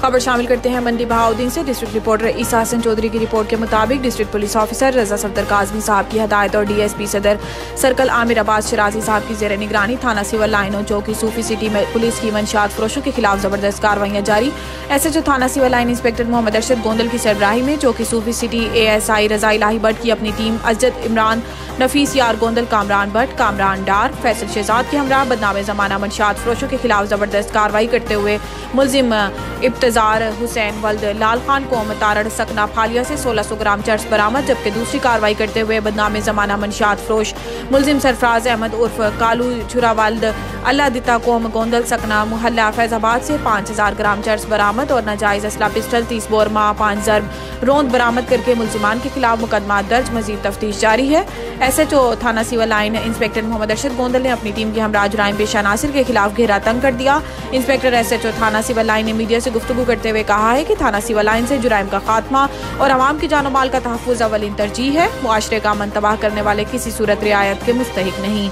खबर शामिल करते हैं मंडी बहाउद्दीन से। डिस्ट्रिक्ट रिपोर्टर ईसा हसन चौधरी की रिपोर्ट के मुताबिक डिस्ट्रिक्ट पुलिस ऑफिसर रजा सफदर काजमी साहब की हदायत और DSP सदर सर्कल आमिर अब्बास शराजी साहब की जेर निगरानी थाना सिविल लाइन चौकी सूफी सिटी में पुलिस की मंशियात फरोशों के खिलाफ जबरदस्त कार्रवाइयां जारी। SHO थाना civil line inspector Mohammad Arshad Gondal की सरबराही में चौकी सूफी सिटी ASI रजा इलाही भट्ट की अपनी टीम अजद इमरान नफीस यार गोंदल कामरान भट्ट कामरान डार फैसल शहजाद के हमरा बदनामे जमाना मंशियात फरोशों के खिलाफ जबरदस्त कार्रवाई करते हुए मुलजिम इब्तजार हुसैन वल्द लाल खान को मतारड़ सकना फालिया से 1600 ग्राम चर्स बरामद, जबकि दूसरी कार्रवाई करते हुए बदनामे जमाना मंशियात फरोश मुलजिम सरफराज अहमद उर्फ कालू छुरा वल्द अल्लाह दिता कोम गोंदल सकना मुहल्ला फैजाबाद से 5000 ग्राम चर्स बरामद और नाजायज असला पिस्टल 30 बोर माँ 5 जर्ब रोंद बरामद करके मुलजिमान के खिलाफ मुकदमा दर्ज, मजीद तफ्तीश जारी है। SHO थाना civil line inspector Mohammad Arshad Gondal ने अपनी टीम के हमरा जुराइम पेशा नासिर के खिलाफ घेरा तंग कर दिया। इंस्पेक्टर SHO थाना सिविल लाइन ने मीडिया से गुफ्तगू करते हुए कहा है कि थाना सिविल लाइन से जुराइम का खात्मा और अवाम की जानो माल का तहफ़्फ़ुज़ अव्वलीन तरजीह है। मुआशरे का अमन तबाह करने वाले किसी सूरत रियायत के मुस्तहिक नहीं।